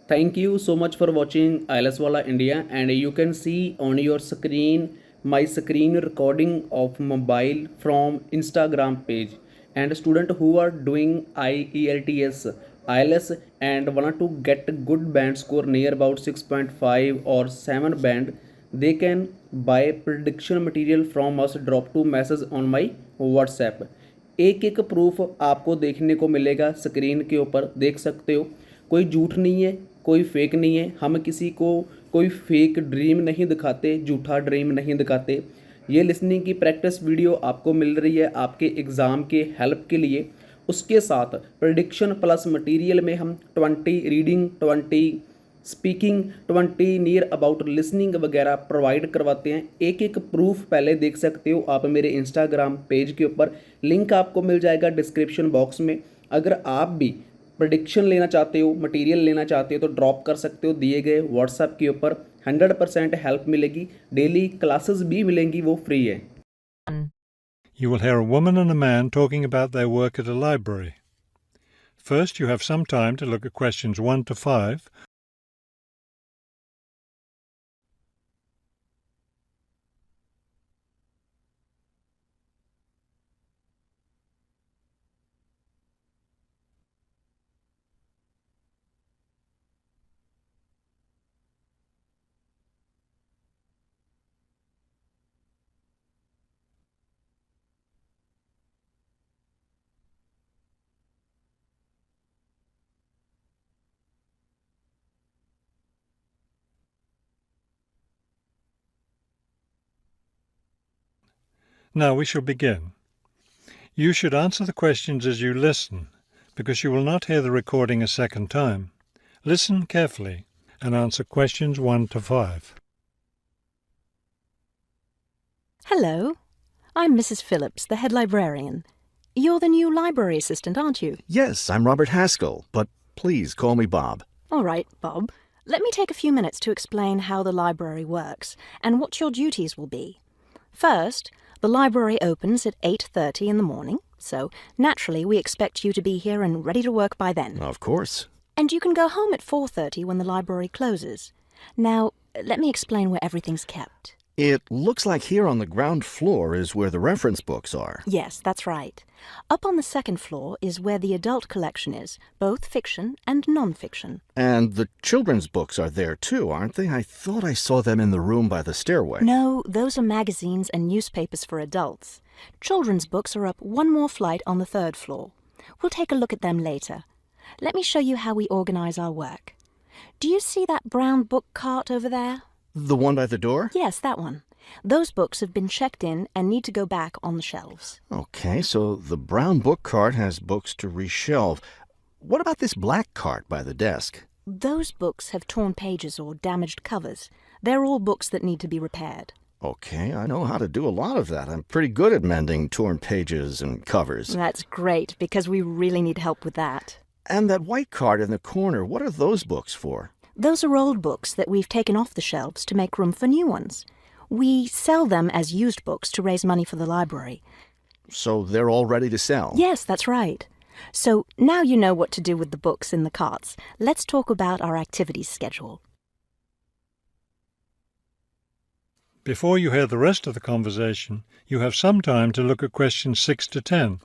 Thank you so much for watching Ielts Wala India, and you can see on your screen my screen recording of mobile from Instagram page. And student who are doing IELTS IELTS and want to get good band score near about 6.5 or 7 band, they can buy prediction material from us. Drop to message on my WhatsApp. एक एक proof आपको देखने को मिलेगा screen के ऊपर, देख सकते हो। कोई झूठ नहीं है, कोई फेक नहीं है। हम किसी को कोई फेक ड्रीम नहीं दिखाते, झूठा ड्रीम नहीं दिखाते। ये लिसनिंग की प्रैक्टिस वीडियो आपको मिल रही है आपके एग्ज़ाम के हेल्प के लिए। उसके साथ प्रिडिक्शन प्लस मटेरियल में हम 20 reading, 20 speaking, 20 near about listening वगैरह प्रोवाइड करवाते हैं। एक एक प्रूफ पहले देख सकते हो आप मेरे इंस्टाग्राम पेज के ऊपर, लिंक आपको मिल जाएगा डिस्क्रिप्शन बॉक्स में। अगर आप भी प्रेडिक्शन लेना चाहते हो, मटेरियल लेना चाहते हो तो ड्रॉप कर सकते हो दिए गए व्हाट्सएप के ऊपर। 100% हेल्प मिलेगी, डेली क्लासेस भी मिलेंगी, वो फ्री है। You will hear a woman and a man talking about their work at a library. First, you have some time to look at questions 1 to 5. Now we shall begin. You should answer the questions as you listen, because you will not hear the recording a second time. Listen carefully and answer questions 1 to 5. Hello, I'm Mrs. Phillips, the head librarian. You're the new library assistant, aren't you? Yes, I'm Robert Haskell, but please call me Bob. All right, Bob. Let me take a few minutes to explain how the library works and what your duties will be. First, the library opens at 8:30 in the morning, so naturally we expect you to be here and ready to work by then. Of course. And you can go home at 4:30 when the library closes. Now, let me explain where everything's kept. It looks like here on the ground floor is where the reference books are. Yes, that's right. Up on the second floor is where the adult collection is, both fiction and non-fiction. And the children's books are there too, aren't they? I thought I saw them in the room by the stairway. No, those are magazines and newspapers for adults. Children's books are up one more flight on the third floor. We'll take a look at them later. Let me show you how we organize our work. Do you see that brown book cart over there? The one by the door? Yes, that one. Those books have been checked in and need to go back on the shelves. Okay, so the brown book cart has books to reshelve. What about this black cart by the desk? Those books have torn pages or damaged covers. They're all books that need to be repaired. Okay, I know how to do a lot of that. I'm pretty good at mending torn pages and covers. That's great, because we really need help with that. And that white cart in the corner, what are those books for? Those are old books that we've taken off the shelves to make room for new ones. We sell them as used books to raise money for the library. So they're all ready to sell? Yes, that's right. So now you know what to do with the books in the carts. Let's talk about our activities schedule. Before you hear the rest of the conversation, you have some time to look at questions 6 to 10.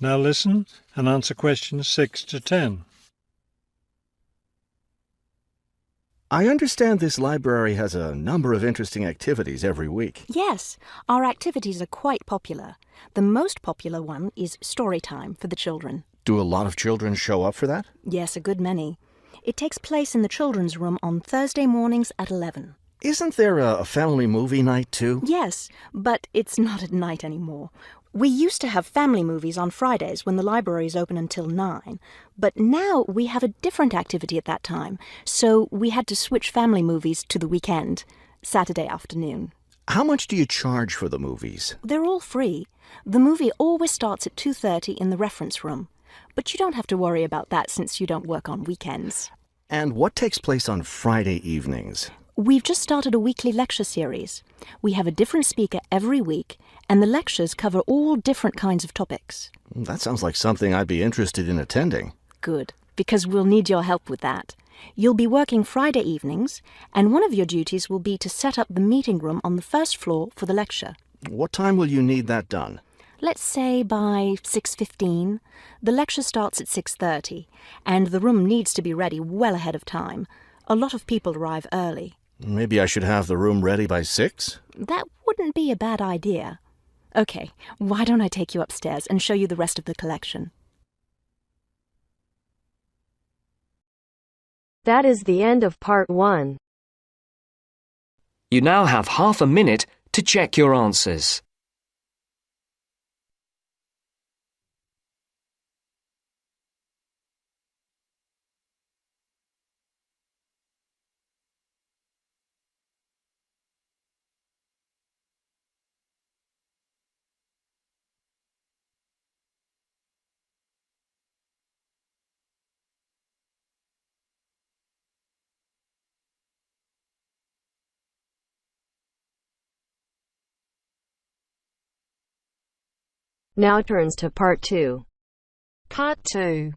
Now listen and answer questions 6 to 10. I understand this library has a number of interesting activities every week. Yes, our activities are quite popular. The most popular one is story time for the children. Do a lot of children show up for that? Yes, a good many. It takes place in the children's room on Thursday mornings at 11. Isn't there a family movie night too? Yes, but it's not at night anymore. We used to have family movies on Fridays when the library is open until 9, but now we have a different activity at that time, so we had to switch family movies to the weekend, Saturday afternoon. How much do you charge for the movies? They're all free. The movie always starts at 2:30 in the reference room, but you don't have to worry about that since you don't work on weekends. And what takes place on Friday evenings? We've just started a weekly lecture series. We have a different speaker every week, and the lectures cover all different kinds of topics. That sounds like something I'd be interested in attending. Good, because we'll need your help with that. You'll be working Friday evenings, and one of your duties will be to set up the meeting room on the first floor for the lecture. What time will you need that done? Let's say by 6:15. The lecture starts at 6:30, and the room needs to be ready well ahead of time. A lot of people arrive early. Maybe I should have the room ready by 6? That wouldn't be a bad idea. Okay, why don't I take you upstairs and show you the rest of the collection? That is the end of part 1. You now have half a minute to check your answers. Now turns to part 2. Part 2.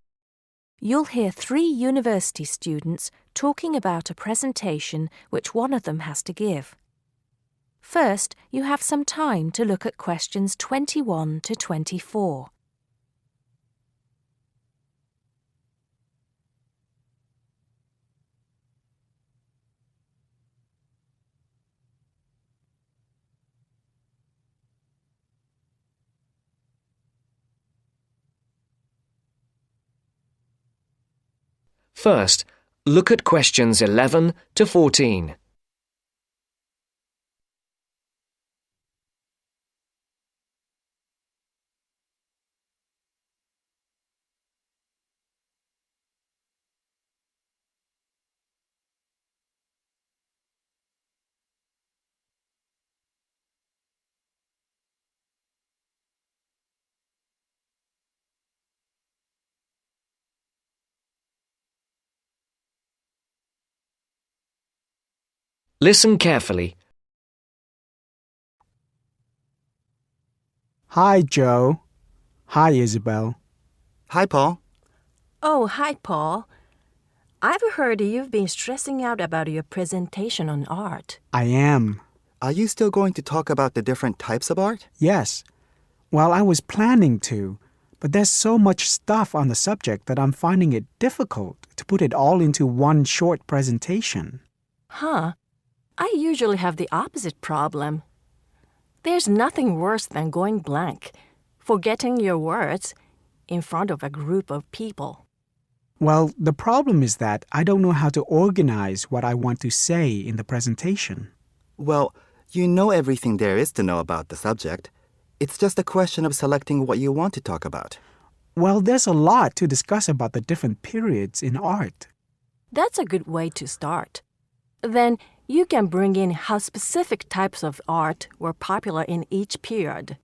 You'll hear 3 university students talking about a presentation which one of them has to give. First, you have some time to look at questions 21 to 24. First, look at questions 11 to 14. Listen carefully. Hi, Joe. Hi, Isabel. Hi, Paul. Oh, hi, Paul. I've heard you've been stressing out about your presentation on art. I am. Are you still going to talk about the different types of art? Yes. Well, I was planning to, but there's so much stuff on the subject that I'm finding it difficult to put it all into one short presentation. Huh? I usually have the opposite problem. There's nothing worse than going blank, forgetting your words in front of a group of people. Well, the problem is that I don't know how to organize what I want to say in the presentation. Well, you know everything there is to know about the subject. It's just a question of selecting what you want to talk about. Well, there's a lot to discuss about the different periods in art. That's a good way to start. Then you can bring in how specific types of art were popular in each period.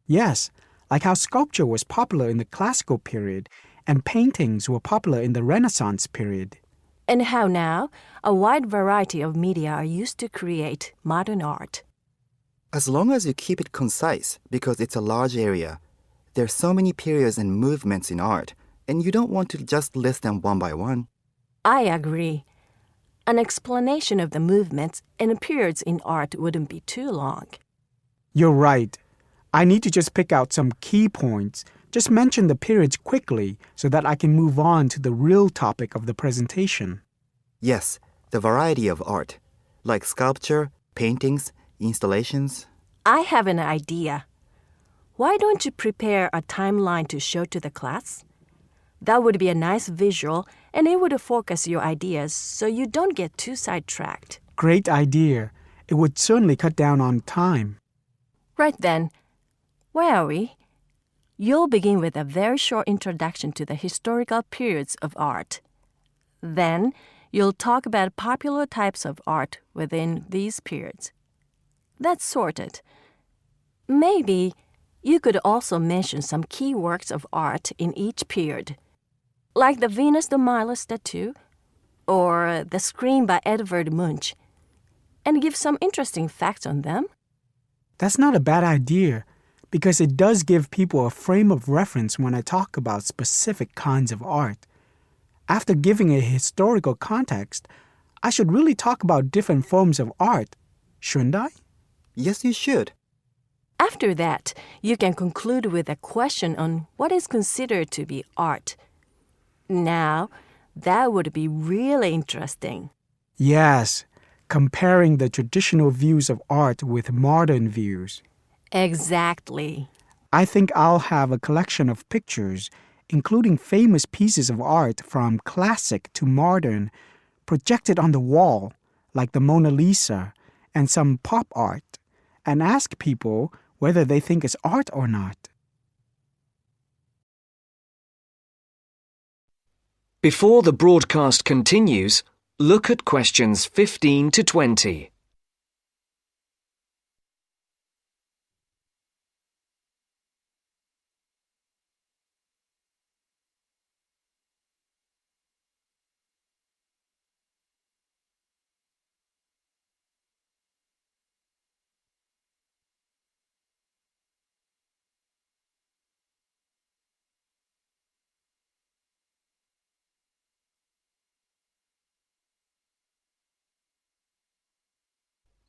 Yes, like how sculpture was popular in the classical period and paintings were popular in the Renaissance period. And how now a wide variety of media are used to create modern art. As long as you keep it concise, because it's a large area, there's so many periods and movements in art, and you don't want to just list them one by one. I agree. An explanation of the movements and periods in art wouldn't be too long. You're right. I need to just pick out some key points. Just mention the periods quickly so that I can move on to the real topic of the presentation. Yes, the variety of art, like sculpture, paintings, installations. I have an idea. Why don't you prepare a timeline to show to the class? That would be a nice visual, and it would focus your ideas so you don't get too sidetracked. Great idea. It would certainly cut down on time. Right then, Where are we? You'll begin with a very short introduction to the historical periods of art. Then, you'll talk about popular types of art within these periods. That's sorted. Maybe you could also mention some key works of art in each period, like the Venus de Milo statue or the Scream by Edvard Munch, and give some interesting facts on them. That's not a bad idea, because it does give people a frame of reference when I talk about specific kinds of art. After giving a historical context, I should really talk about different forms of art, shouldn't I? Yes, you should. After that, you can conclude with a question on what is considered to be art. Now, that would be really interesting. Yes, comparing the traditional views of art with modern views. Exactly. I think I'll have a collection of pictures, including famous pieces of art from classic to modern, projected on the wall, like the Mona Lisa, and some pop art, and ask people whether they think it's art or not. Before the broadcast continues, look at questions 15 to 20.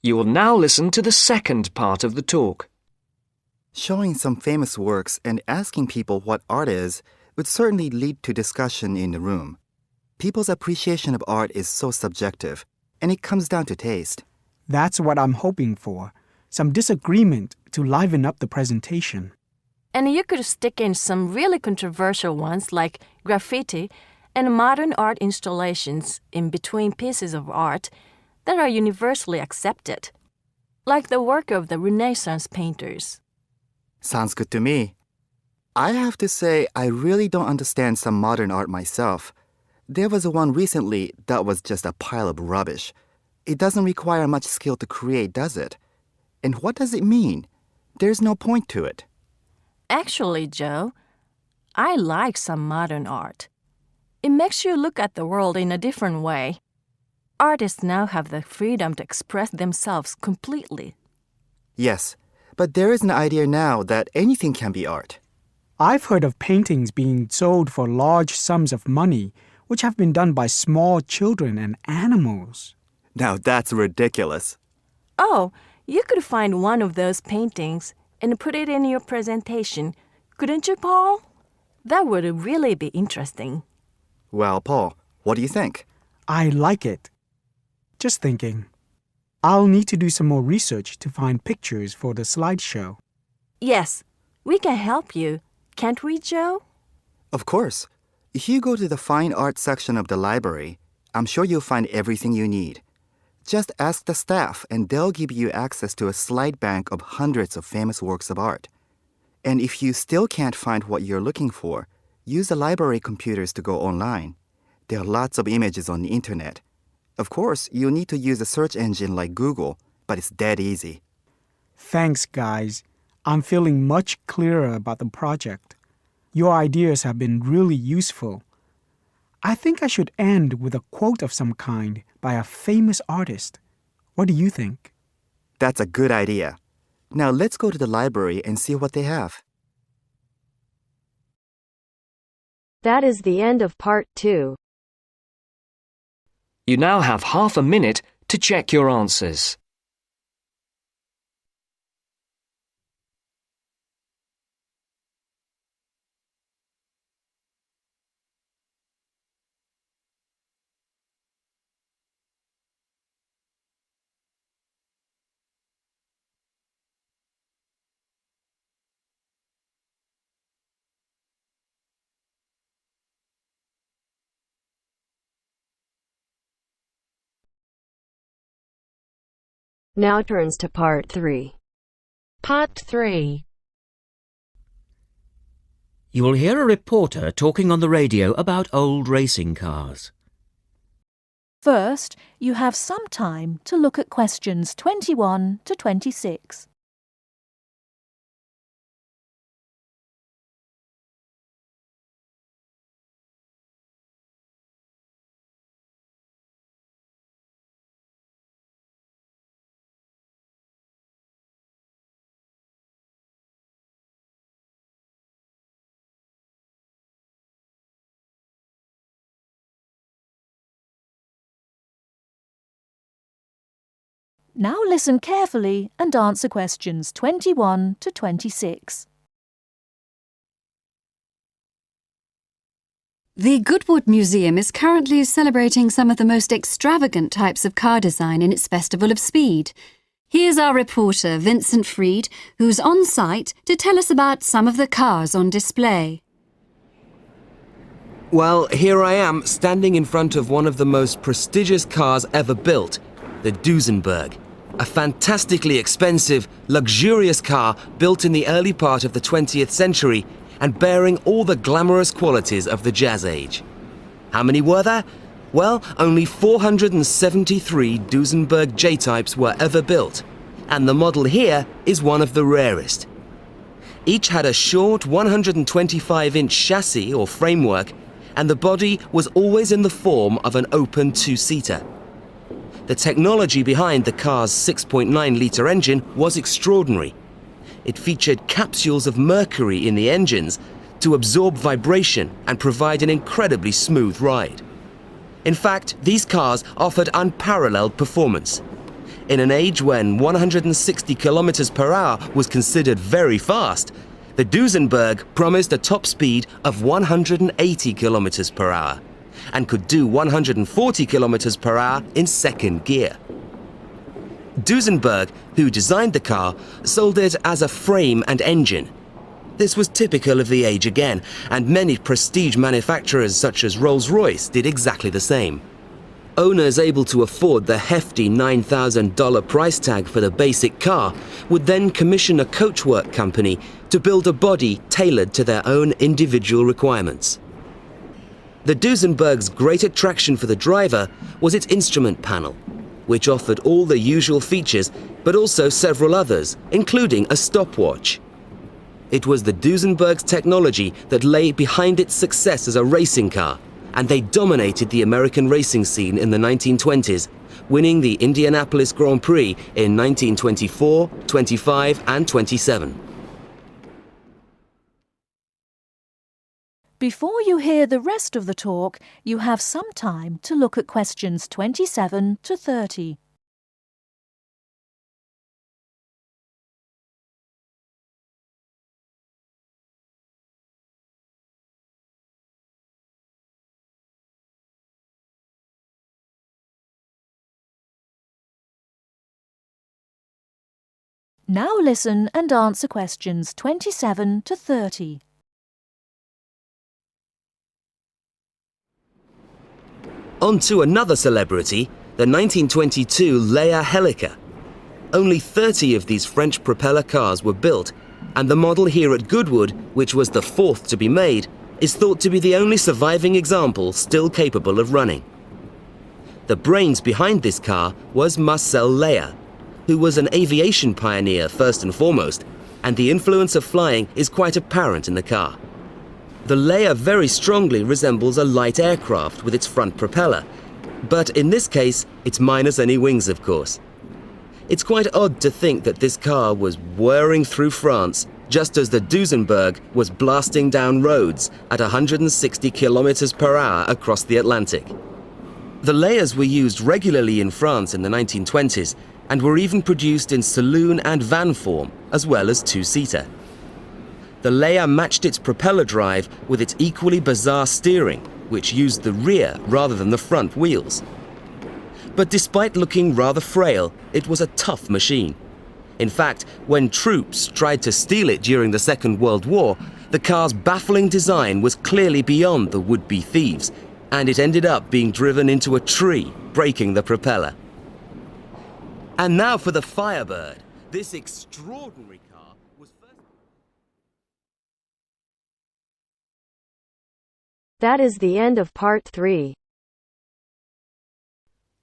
You will now listen to the second part of the talk. Showing some famous works and asking people what art is would certainly lead to discussion in the room. People's appreciation of art is so subjective, and it comes down to taste. That's what I'm hoping for, some disagreement to liven up the presentation. And you could stick in some really controversial ones like graffiti and modern art installations in between pieces of art that are universally accepted, like the work of the Renaissance painters. Sounds good to me. I have to say, I really don't understand some modern art myself. There was one recently that was just a pile of rubbish. It doesn't require much skill to create, does it? And what does it mean? There's no point to it. Actually, Joe, I like some modern art. It makes you look at the world in a different way. Artists now have the freedom to express themselves completely. Yes, but there is an idea now that anything can be art. I've heard of paintings being sold for large sums of money, which have been done by small children and animals. Now that's ridiculous. Oh, you could find one of those paintings and put it in your presentation, couldn't you, Paul? That would really be interesting. Well, Paul, what do you think? I like it. Just thinking. I'll need to do some more research to find pictures for the slideshow. Yes, we can help you, can't we, Joe? Of course. If you go to the fine art section of the library, I'm sure you'll find everything you need. Just ask the staff and they'll give you access to a slide bank of hundreds of famous works of art. And if you still can't find what you're looking for, use the library computers to go online. There are lots of images on the internet. Of course, you'll need to use a search engine like Google, but it's dead easy. Thanks, guys. I'm feeling much clearer about the project. Your ideas have been really useful. I think I should end with a quote of some kind by a famous artist. What do you think? That's a good idea. Now let's go to the library and see what they have. That is the end of part 2. You now have half a minute to check your answers. Now turns to part 3. Part 3. You will hear a reporter talking on the radio about old racing cars. First, you have some time to look at questions 21 to 26. Now listen carefully and answer questions 21 to 26. The Goodwood Museum is currently celebrating some of the most extravagant types of car design in its Festival of Speed. Here's our reporter, Vincent Freed, who's on site to tell us about some of the cars on display. Well, here I am, standing in front of one of the most prestigious cars ever built, the Duesenberg. A fantastically expensive, luxurious car built in the early part of the 20th century and bearing all the glamorous qualities of the Jazz Age. How many were there? Well, only 473 Duesenberg J-types were ever built, and the model here is one of the rarest. Each had a short 125-inch chassis or framework, and the body was always in the form of an open two-seater. The technology behind the car's 6.9-litre engine was extraordinary. It featured capsules of mercury in the engines to absorb vibration and provide an incredibly smooth ride. In fact, these cars offered unparalleled performance. In an age when 160 kilometers per hour was considered very fast, the Duesenberg promised a top speed of 180 kilometers per hour and could do 140 kilometers per hour in second gear. Duesenberg, who designed the car, sold it as a frame and engine. This was typical of the age again, and many prestige manufacturers such as Rolls-Royce did exactly the same. Owners able to afford the hefty $9,000 price tag for the basic car would then commission a coachwork company to build a body tailored to their own individual requirements. The Duesenberg's great attraction for the driver was its instrument panel, which offered all the usual features but also several others, including a stopwatch. It was the Duesenberg's technology that lay behind its success as a racing car, and they dominated the American racing scene in the 1920s, winning the Indianapolis Grand Prix in 1924, 25 and 27. Before you hear the rest of the talk, you have some time to look at questions 27 to 30. Now listen and answer questions 27 to 30. On to another celebrity, the 1922 Leia Helica. Only 30 of these French propeller cars were built, and the model here at Goodwood, which was the fourth to be made, is thought to be the only surviving example still capable of running. The brains behind this car was Marcel Leia, who was an aviation pioneer first and foremost, and the influence of flying is quite apparent in the car. The Leia very strongly resembles a light aircraft with its front propeller, but in this case, it's minus any wings, of course. It's quite odd to think that this car was whirring through France just as the Duesenberg was blasting down roads at 160 kilometers per hour across the Atlantic. The Leias were used regularly in France in the 1920s and were even produced in saloon and van form, as well as two-seater. The Leia matched its propeller drive with its equally bizarre steering, which used the rear rather than the front wheels. But despite looking rather frail, it was a tough machine. In fact, when troops tried to steal it during the Second World War, the car's baffling design was clearly beyond the would-be thieves, and it ended up being driven into a tree, breaking the propeller. And now for the Firebird. This extraordinary That is the end of part 3.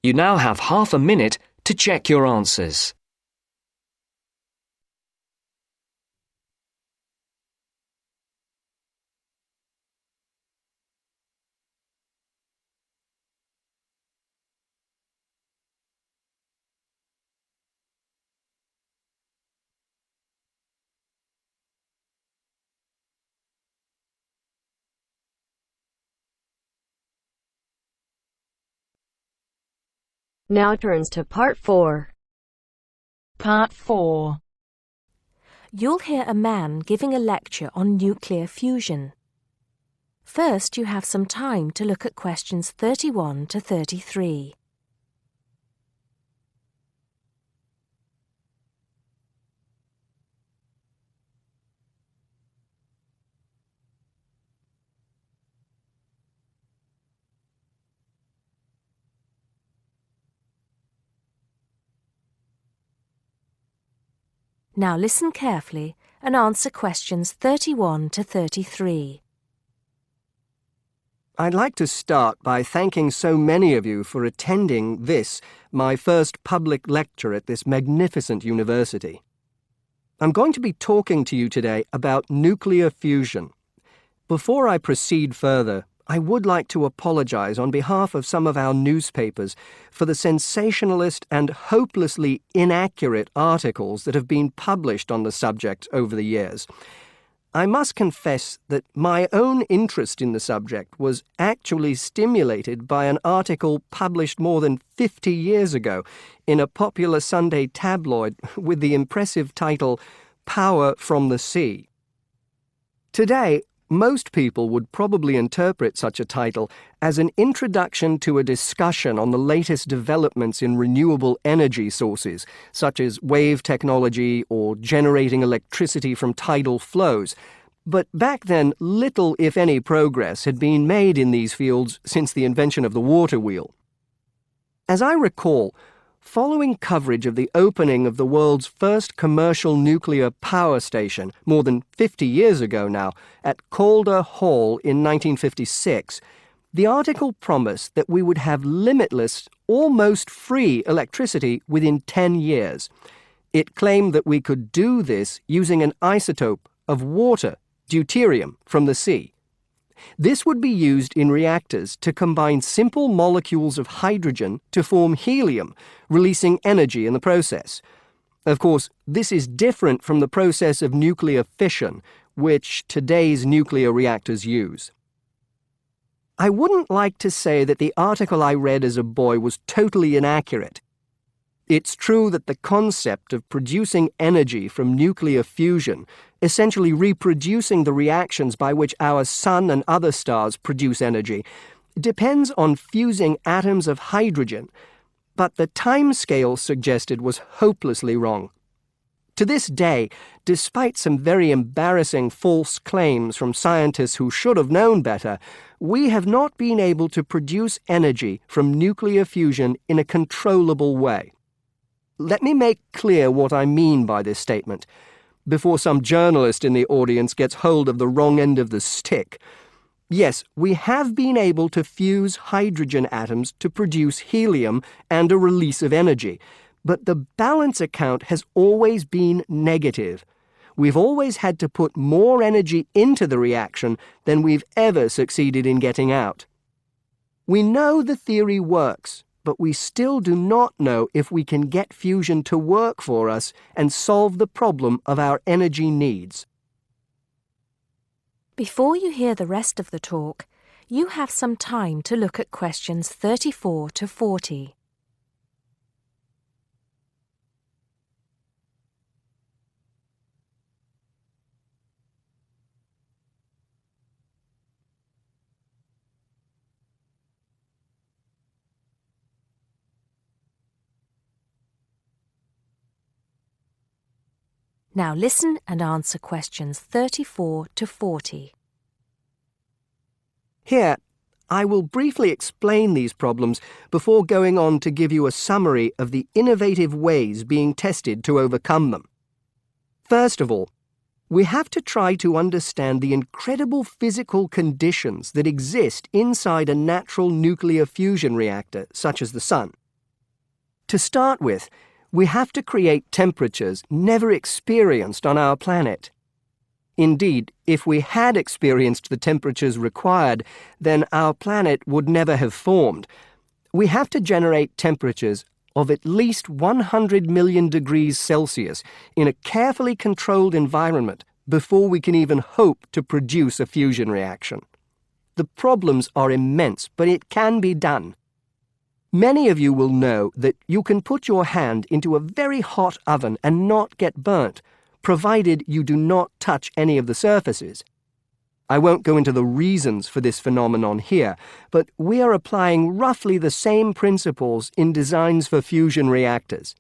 You now have half a minute to check your answers. Now turns to part 4. Part 4. You'll hear a man giving a lecture on nuclear fusion. First, you have some time to look at questions 31 to 33. Now listen carefully and answer questions 31 to 33. I'd like to start by thanking so many of you for attending this, my first public lecture at this magnificent university. I'm going to be talking to you today about nuclear fusion. Before I proceed further, I would like to apologize on behalf of some of our newspapers for the sensationalist and hopelessly inaccurate articles that have been published on the subject over the years. I must confess that my own interest in the subject was actually stimulated by an article published more than 50 years ago in a popular Sunday tabloid with the impressive title, Power from the Sea. Today, most people would probably interpret such a title as an introduction to a discussion on the latest developments in renewable energy sources, such as wave technology or generating electricity from tidal flows. But back then, little, if any, progress had been made in these fields since the invention of the water wheel. As I recall, following coverage of the opening of the world's first commercial nuclear power station, more than 50 years ago now, at Calder Hall in 1956, the article promised that we would have limitless, almost free electricity within 10 years. It claimed that we could do this using an isotope of water, deuterium, from the sea. This would be used in reactors to combine simple molecules of hydrogen to form helium, releasing energy in the process. Of course, this is different from the process of nuclear fission, which today's nuclear reactors use. I wouldn't like to say that the article I read as a boy was totally inaccurate. It's true that the concept of producing energy from nuclear fusion, essentially reproducing the reactions by which our sun and other stars produce energy, depends on fusing atoms of hydrogen, but the timescale suggested was hopelessly wrong. To this day, despite some very embarrassing false claims from scientists who should have known better, we have not been able to produce energy from nuclear fusion in a controllable way. Let me make clear what I mean by this statement, before some journalist in the audience gets hold of the wrong end of the stick. Yes, we have been able to fuse hydrogen atoms to produce helium and a release of energy, but the balance account has always been negative. We've always had to put more energy into the reaction than we've ever succeeded in getting out. We know the theory works, but we still do not know if we can get fusion to work for us and solve the problem of our energy needs. Before you hear the rest of the talk, you have some time to look at questions 34 to 40. Now listen and answer questions 34 to 40. Here, I will briefly explain these problems before going on to give you a summary of the innovative ways being tested to overcome them. First of all, we have to try to understand the incredible physical conditions that exist inside a natural nuclear fusion reactor, such as the Sun. To start with, we have to create temperatures never experienced on our planet. Indeed, if we had experienced the temperatures required, then our planet would never have formed. We have to generate temperatures of at least 100 million degrees Celsius in a carefully controlled environment before we can even hope to produce a fusion reaction. The problems are immense, but it can be done. Many of you will know that you can put your hand into a very hot oven and not get burnt, provided you do not touch any of the surfaces. I won't go into the reasons for this phenomenon here, but we are applying roughly the same principles in designs for fusion reactors.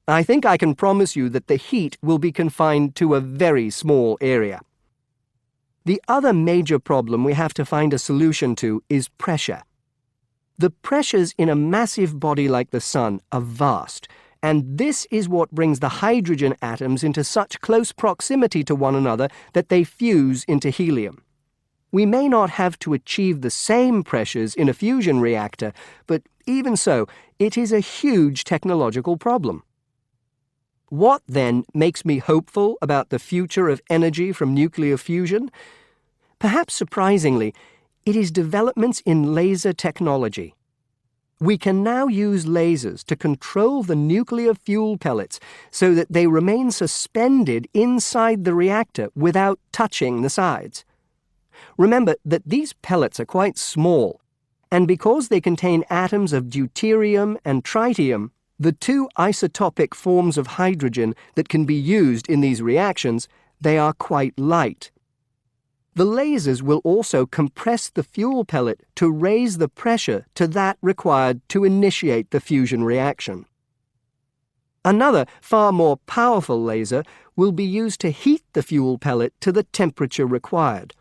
I think I can promise you that the heat will be confined to a very small area. The other major problem we have to find a solution to is pressure. The pressures in a massive body like the Sun are vast, and this is what brings the hydrogen atoms into such close proximity to one another that they fuse into helium. We may not have to achieve the same pressures in a fusion reactor, but even so, it is a huge technological problem. What, then, makes me hopeful about the future of energy from nuclear fusion? Perhaps surprisingly, it is developments in laser technology. We can now use lasers to control the nuclear fuel pellets so that they remain suspended inside the reactor without touching the sides. Remember that these pellets are quite small, and because they contain atoms of deuterium and tritium, the two isotopic forms of hydrogen that can be used in these reactions, they are quite light. The lasers will also compress the fuel pellet to raise the pressure to that required to initiate the fusion reaction. Another, far more powerful laser will be used to heat the fuel pellet to the temperature required.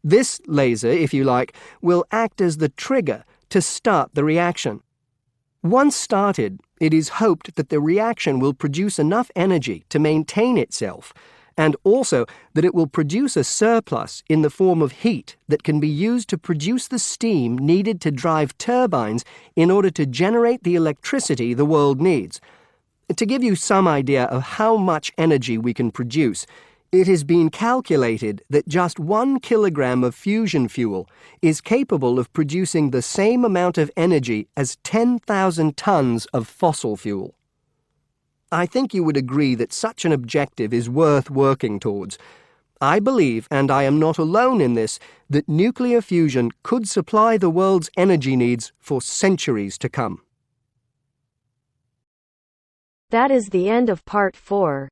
This laser, if you like, will act as the trigger to start the reaction. Once started, it is hoped that the reaction will produce enough energy to maintain itself, and also that it will produce a surplus in the form of heat that can be used to produce the steam needed to drive turbines in order to generate the electricity the world needs. To give you some idea of how much energy we can produce, it has been calculated that just 1 kilogram of fusion fuel is capable of producing the same amount of energy as 10,000 tons of fossil fuel. I think you would agree that such an objective is worth working towards. I believe, and I am not alone in this, that nuclear fusion could supply the world's energy needs for centuries to come. That is the end of part 4.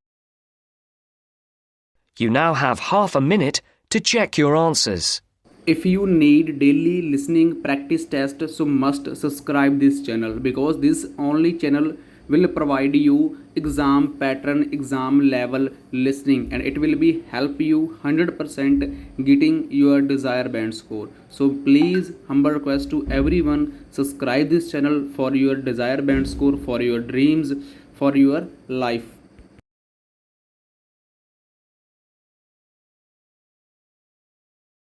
You now have half a minute to check your answers. If you need daily listening practice test, so must subscribe this channel, because this only channel will provide you exam pattern, exam level listening, and it will be help you 100% getting your desired band score. So please, humble request to everyone, subscribe this channel for your desired band score, for your dreams, for your life.